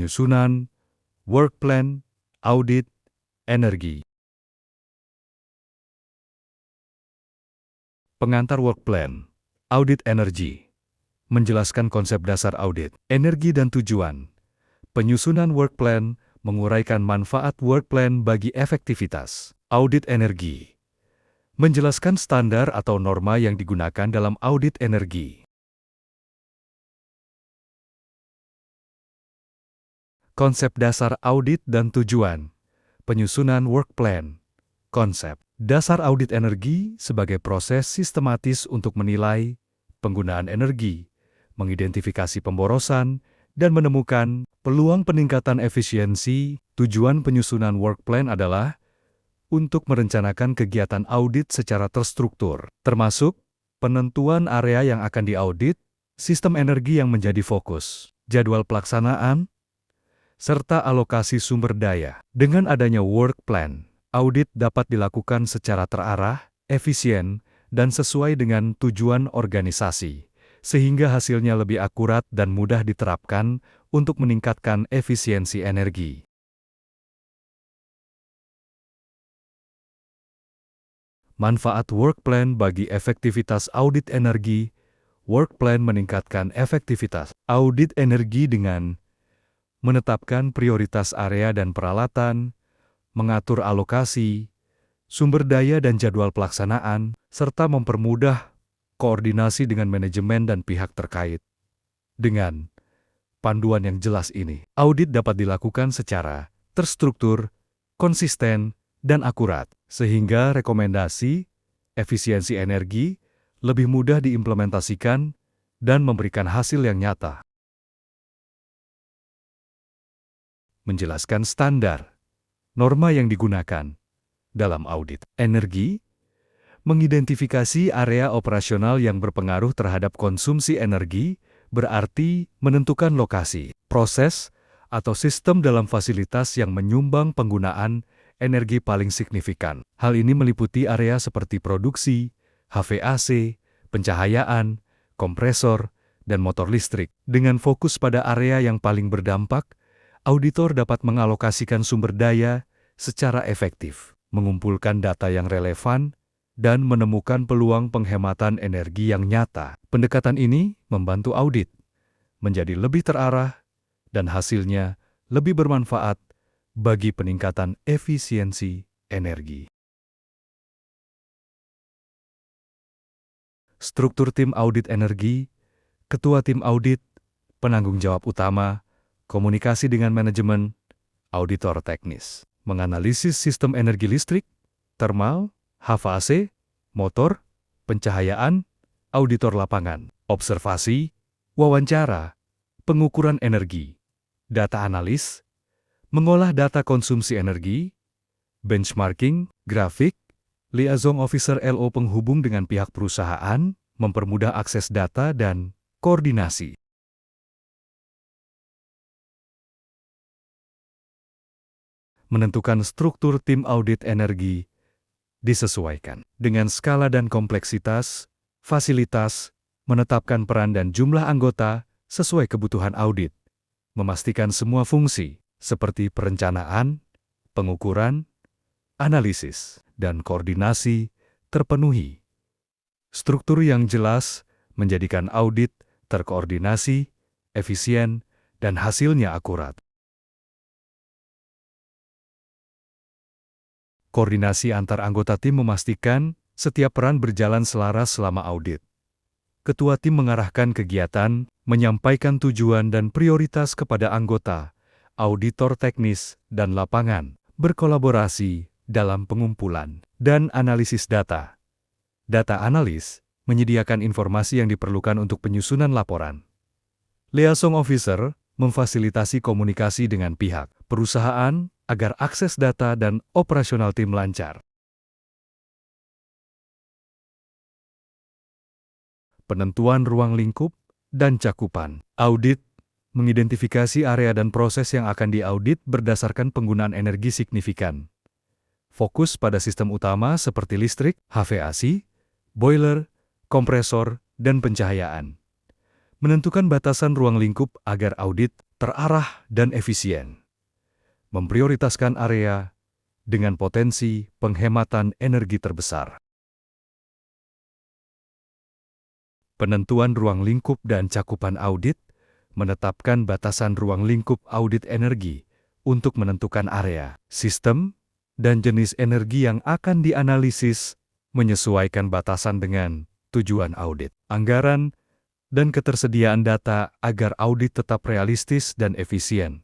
penyusunan, work plan, audit, energi. Pengantar work plan, audit energi. Menjelaskan konsep dasar audit, energi dan tujuan. Penyusunan work plan menguraikan manfaat work plan bagi efektivitas. Audit energi. Menjelaskan standar atau norma yang digunakan dalam audit energi. Konsep dasar audit dan tujuan. Penyusunan work plan. Konsep dasar audit energi sebagai proses sistematis untuk menilai penggunaan energi, mengidentifikasi pemborosan, dan menemukan peluang peningkatan efisiensi. Tujuan penyusunan work plan adalah untuk merencanakan kegiatan audit secara terstruktur, termasuk penentuan area yang akan diaudit, sistem energi yang menjadi fokus, jadwal pelaksanaan, serta alokasi sumber daya. Dengan adanya work plan, audit dapat dilakukan secara terarah, efisien, dan sesuai dengan tujuan organisasi, sehingga hasilnya lebih akurat dan mudah diterapkan untuk meningkatkan efisiensi energi. Manfaat work plan bagi efektivitas audit energi. Work plan meningkatkan efektivitas audit energi dengan menetapkan prioritas area dan peralatan, mengatur alokasi, sumber daya dan jadwal pelaksanaan, serta mempermudah koordinasi dengan manajemen dan pihak terkait. Dengan panduan yang jelas ini, audit dapat dilakukan secara terstruktur, konsisten, dan akurat, sehingga rekomendasi efisiensi energi lebih mudah diimplementasikan dan memberikan hasil yang nyata. Menjelaskan standar, norma yang digunakan dalam audit energi, mengidentifikasi area operasional yang berpengaruh terhadap konsumsi energi, berarti menentukan lokasi, proses, atau sistem dalam fasilitas yang menyumbang penggunaan energi paling signifikan. Hal ini meliputi area seperti produksi, HVAC, pencahayaan, kompresor, dan motor listrik. Dengan fokus pada area yang paling berdampak, auditor dapat mengalokasikan sumber daya secara efektif, mengumpulkan data yang relevan, dan menemukan peluang penghematan energi yang nyata. Pendekatan ini membantu audit menjadi lebih terarah dan hasilnya lebih bermanfaat bagi peningkatan efisiensi energi. Struktur tim audit energi, ketua tim audit, penanggung jawab utama, komunikasi dengan manajemen, auditor teknis, menganalisis sistem energi listrik, termal, HVAC, motor, pencahayaan, auditor lapangan, observasi, wawancara, pengukuran energi, data analis, mengolah data konsumsi energi, benchmarking, grafik, liaison officer LO penghubung dengan pihak perusahaan, mempermudah akses data dan koordinasi. Menentukan struktur tim audit energi disesuaikan dengan skala dan kompleksitas, fasilitas, menetapkan peran dan jumlah anggota sesuai kebutuhan audit, memastikan semua fungsi seperti perencanaan, pengukuran, analisis, dan koordinasi terpenuhi. Struktur yang jelas menjadikan audit terkoordinasi, efisien, dan hasilnya akurat. Koordinasi antar anggota tim memastikan setiap peran berjalan selaras selama audit. Ketua tim mengarahkan kegiatan, menyampaikan tujuan dan prioritas kepada anggota, auditor teknis, dan lapangan, berkolaborasi dalam pengumpulan dan analisis data. Data analis menyediakan informasi yang diperlukan untuk penyusunan laporan. Liaison officer memfasilitasi komunikasi dengan pihak perusahaan agar akses data dan operasional tim lancar. Penentuan ruang lingkup dan cakupan. Audit mengidentifikasi area dan proses yang akan diaudit berdasarkan penggunaan energi signifikan. Fokus pada sistem utama seperti listrik, HVAC, boiler, kompresor, dan pencahayaan. Menentukan batasan ruang lingkup agar audit terarah dan efisien. Memprioritaskan area dengan potensi penghematan energi terbesar. Penentuan ruang lingkup dan cakupan audit, menetapkan batasan ruang lingkup audit energi untuk menentukan area, sistem, dan jenis energi yang akan dianalisis, menyesuaikan batasan dengan tujuan audit, anggaran, dan ketersediaan data agar audit tetap realistis dan efisien.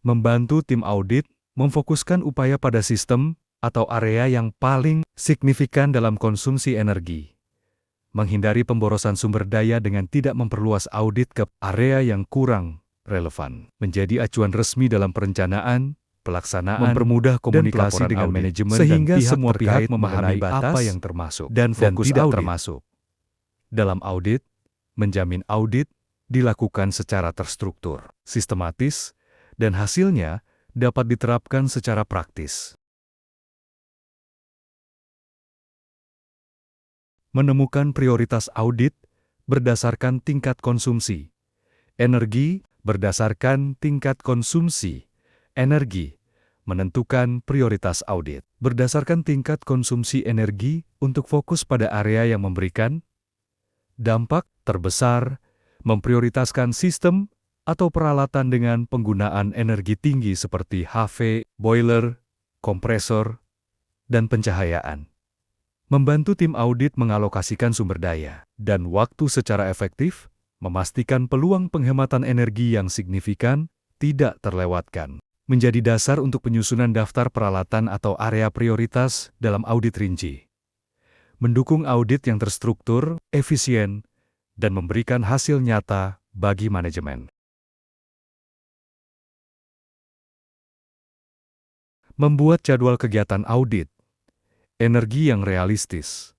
Membantu tim audit memfokuskan upaya pada sistem atau area yang paling signifikan dalam konsumsi energi. Menghindari pemborosan sumber daya dengan tidak memperluas audit ke area yang kurang relevan. Menjadi acuan resmi dalam perencanaan, pelaksanaan, mempermudah komunikasi dengan manajemen sehingga semua pihak memahami batas apa yang termasuk dan fokus tidak termasuk. Dalam audit, menjamin audit dilakukan secara terstruktur, sistematis, dan hasilnya dapat diterapkan secara praktis. Menemukan prioritas audit berdasarkan tingkat konsumsi energi, berdasarkan tingkat konsumsi energi, menentukan prioritas audit berdasarkan tingkat konsumsi energi untuk fokus pada area yang memberikan dampak terbesar, memprioritaskan sistem atau peralatan dengan penggunaan energi tinggi seperti HV, boiler, kompresor, dan pencahayaan. Membantu tim audit mengalokasikan sumber daya dan waktu secara efektif, memastikan peluang penghematan energi yang signifikan tidak terlewatkan. Menjadi dasar untuk penyusunan daftar peralatan atau area prioritas dalam audit rinci. Mendukung audit yang terstruktur, efisien, dan memberikan hasil nyata bagi manajemen. Membuat jadwal kegiatan audit energi yang realistis.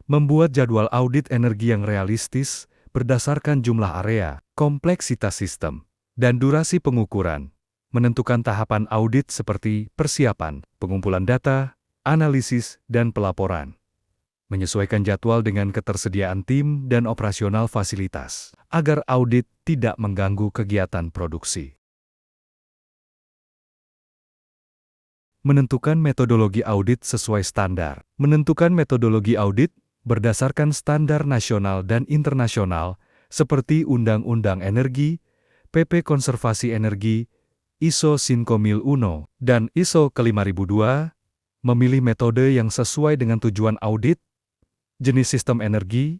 Membuat jadwal audit energi yang realistis berdasarkan jumlah area, kompleksitas sistem, dan durasi pengukuran. Menentukan tahapan audit seperti persiapan, pengumpulan data, analisis, dan pelaporan. Menyesuaikan jadwal dengan ketersediaan tim dan operasional fasilitas, agar audit tidak mengganggu kegiatan produksi. Menentukan metodologi audit sesuai standar. Menentukan metodologi audit berdasarkan standar nasional dan internasional seperti Undang-Undang Energi, PP Konservasi Energi, ISO 9001, dan ISO ke-5002, memilih metode yang sesuai dengan tujuan audit, jenis sistem energi,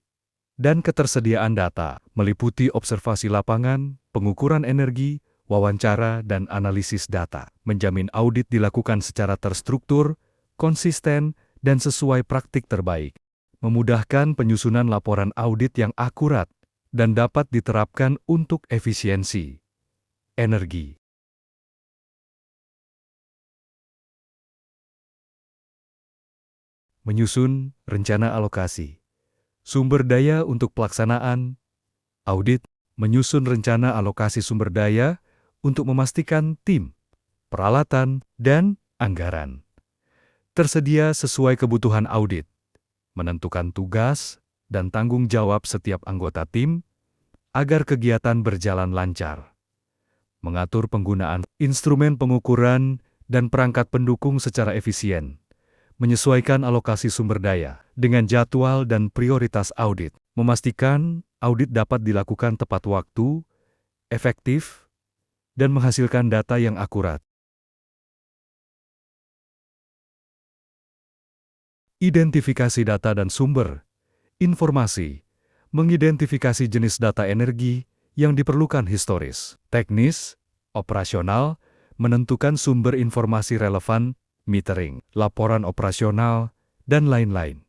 dan ketersediaan data, meliputi observasi lapangan, pengukuran energi, wawancara, dan analisis data, menjamin audit dilakukan secara terstruktur, konsisten, dan sesuai praktik terbaik, memudahkan penyusunan laporan audit yang akurat dan dapat diterapkan untuk efisiensi energi. Menyusun rencana alokasi sumber daya untuk pelaksanaan audit, menyusun rencana alokasi sumber daya untuk memastikan tim, peralatan, dan anggaran tersedia sesuai kebutuhan audit, menentukan tugas dan tanggung jawab setiap anggota tim agar kegiatan berjalan lancar, mengatur penggunaan instrumen pengukuran dan perangkat pendukung secara efisien, menyesuaikan alokasi sumber daya dengan jadwal dan prioritas audit, memastikan audit dapat dilakukan tepat waktu, efektif, dan menghasilkan data yang akurat. Identifikasi data dan sumber informasi, mengidentifikasi jenis data energi yang diperlukan historis, teknis, operasional, menentukan sumber informasi relevan, metering, laporan operasional, dan lain-lain.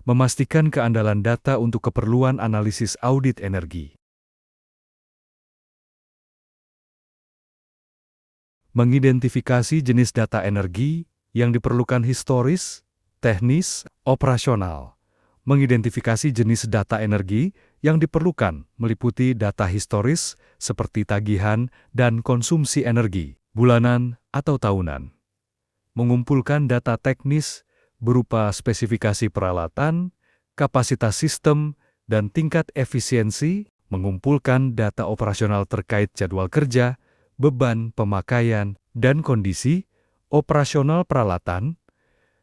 Memastikan keandalan data untuk keperluan analisis audit energi. Mengidentifikasi jenis data energi yang diperlukan historis, teknis, operasional. Mengidentifikasi jenis data energi yang diperlukan meliputi data historis seperti tagihan dan konsumsi energi, bulanan atau tahunan. Mengumpulkan data teknis berupa spesifikasi peralatan, kapasitas sistem, dan tingkat efisiensi, mengumpulkan data operasional terkait jadwal kerja, beban pemakaian, dan kondisi operasional peralatan.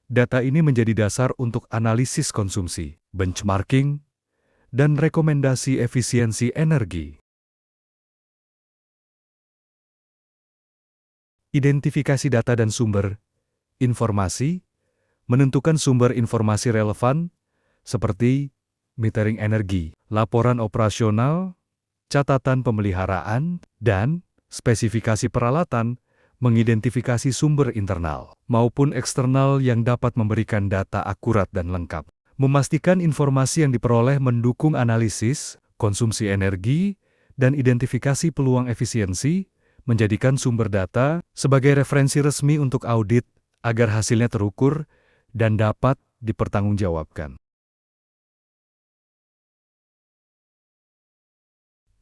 Data ini menjadi dasar untuk analisis konsumsi, benchmarking, dan rekomendasi efisiensi energi. Identifikasi data dan sumber informasi, menentukan sumber informasi relevan, seperti metering energi, laporan operasional, catatan pemeliharaan, dan spesifikasi peralatan, mengidentifikasi sumber internal maupun eksternal yang dapat memberikan data akurat dan lengkap. Memastikan informasi yang diperoleh mendukung analisis, konsumsi energi, dan identifikasi peluang efisiensi, menjadikan sumber data sebagai referensi resmi untuk audit agar hasilnya terukur dan dapat dipertanggungjawabkan.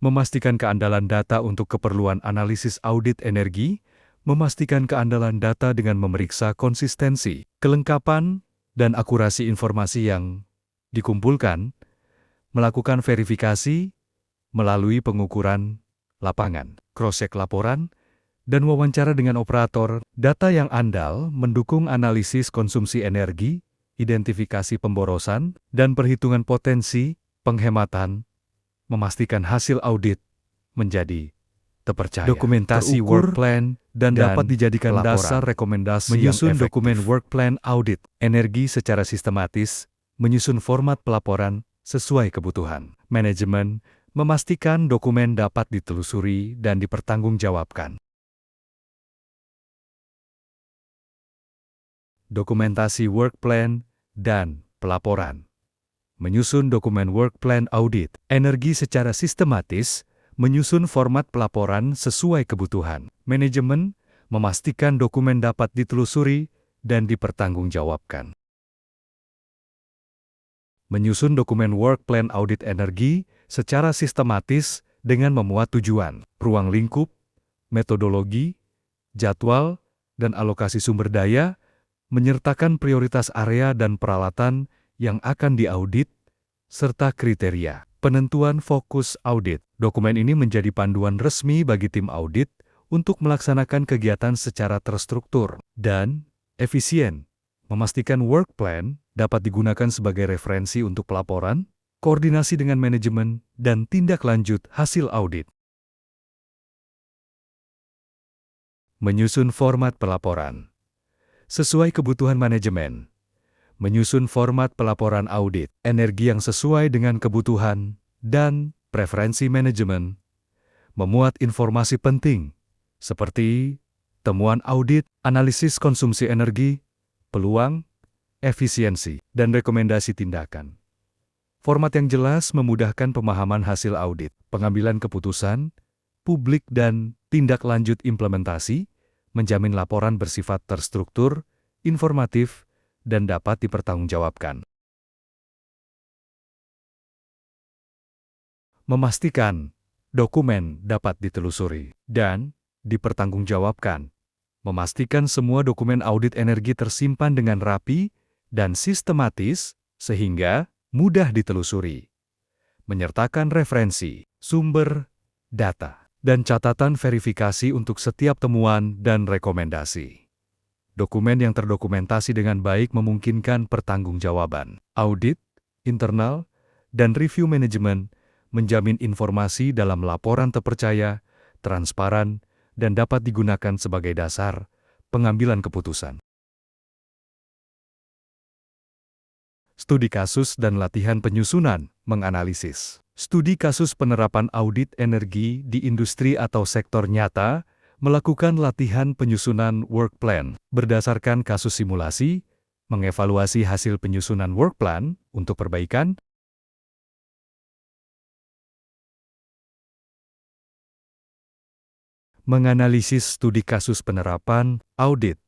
Memastikan keandalan data untuk keperluan analisis audit energi, memastikan keandalan data dengan memeriksa konsistensi, kelengkapan, dan akurasi informasi yang dikumpulkan, melakukan verifikasi melalui pengukuran lapangan, cross-check laporan, dan wawancara dengan operator. Data yang andal mendukung analisis konsumsi energi, identifikasi pemborosan, dan perhitungan potensi penghematan, memastikan hasil audit menjadi terpercaya. Dokumentasi work plan dan dapat dijadikan dasar rekomendasi menyusun dokumen work plan audit energi secara sistematis, menyusun format pelaporan sesuai kebutuhan. Manajemen memastikan dokumen dapat ditelusuri dan dipertanggungjawabkan. Dokumentasi work plan dan pelaporan. Menyusun dokumen work plan audit energi secara sistematis, menyusun format pelaporan sesuai kebutuhan. Manajemen memastikan dokumen dapat ditelusuri dan dipertanggungjawabkan. Menyusun dokumen work plan audit energi secara sistematis dengan memuat tujuan, ruang lingkup, metodologi, jadwal, dan alokasi sumber daya, menyertakan prioritas area dan peralatan yang akan diaudit, serta kriteria. Penentuan fokus audit. Dokumen ini menjadi panduan resmi bagi tim audit untuk melaksanakan kegiatan secara terstruktur dan efisien. Memastikan work plan dapat digunakan sebagai referensi untuk pelaporan, koordinasi dengan manajemen, dan tindak lanjut hasil audit. Menyusun format pelaporan. Sesuai kebutuhan manajemen. Menyusun format pelaporan audit energi yang sesuai dengan kebutuhan dan preferensi manajemen, memuat informasi penting seperti temuan audit, analisis konsumsi energi, peluang, efisiensi, dan rekomendasi tindakan. Format yang jelas memudahkan pemahaman hasil audit, pengambilan keputusan, publik dan tindak lanjut implementasi, menjamin laporan bersifat terstruktur, informatif, dan dapat dipertanggungjawabkan. Memastikan dokumen dapat ditelusuri dan dipertanggungjawabkan. Memastikan semua dokumen audit energi tersimpan dengan rapi dan sistematis sehingga mudah ditelusuri. Menyertakan referensi, sumber, data, dan catatan verifikasi untuk setiap temuan dan rekomendasi. Dokumen yang terdokumentasi dengan baik memungkinkan pertanggungjawaban, audit, internal, dan review manajemen, menjamin informasi dalam laporan terpercaya, transparan, dan dapat digunakan sebagai dasar pengambilan keputusan. Studi kasus dan latihan penyusunan, menganalisis. Studi kasus penerapan audit energi di industri atau sektor nyata, melakukan latihan penyusunan work plan berdasarkan kasus simulasi, mengevaluasi hasil penyusunan work plan untuk perbaikan, menganalisis studi kasus penerapan audit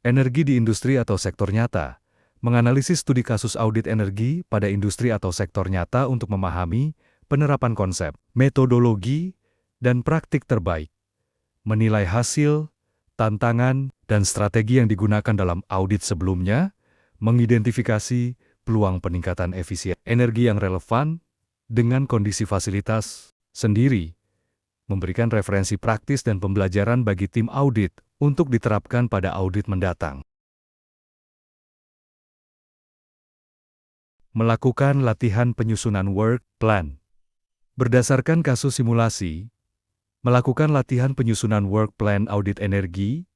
energi di industri atau sektor nyata, menganalisis studi kasus audit energi pada industri atau sektor nyata untuk memahami penerapan konsep, metodologi, dan praktik terbaik. Menilai hasil, tantangan, dan strategi yang digunakan dalam audit sebelumnya, mengidentifikasi peluang peningkatan efisien energi yang relevan, dengan kondisi fasilitas sendiri, memberikan referensi praktis dan pembelajaran bagi tim audit untuk diterapkan pada audit mendatang. Melakukan latihan penyusunan work plan. Berdasarkan kasus simulasi, melakukan latihan penyusunan work plan audit energi,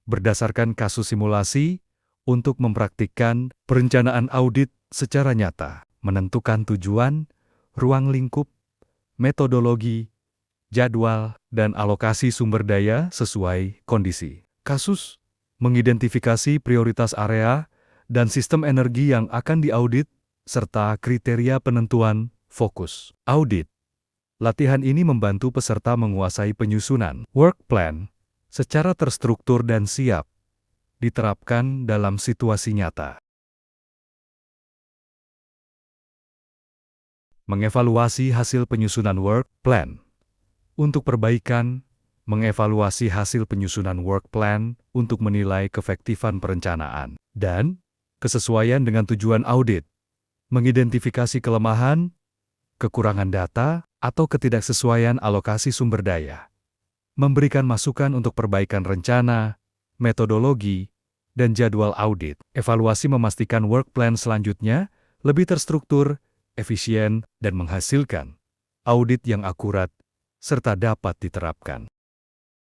berdasarkan kasus simulasi, untuk mempraktikkan perencanaan audit secara nyata, menentukan tujuan, ruang lingkup, metodologi, jadwal, dan alokasi sumber daya sesuai kondisi kasus, mengidentifikasi prioritas area dan sistem energi yang akan diaudit, serta kriteria penentuan fokus audit. Latihan ini membantu peserta menguasai penyusunan work plan secara terstruktur dan siap diterapkan dalam situasi nyata. Mengevaluasi hasil penyusunan work plan. Untuk perbaikan, mengevaluasi hasil penyusunan work plan untuk menilai keefektifan perencanaan dan kesesuaian dengan tujuan audit. Mengidentifikasi kelemahan, kekurangan data, atau ketidaksesuaian alokasi sumber daya. Memberikan masukan untuk perbaikan rencana, metodologi, dan jadwal audit. Evaluasi memastikan work plan selanjutnya lebih terstruktur, efisien, dan menghasilkan audit yang akurat serta dapat diterapkan.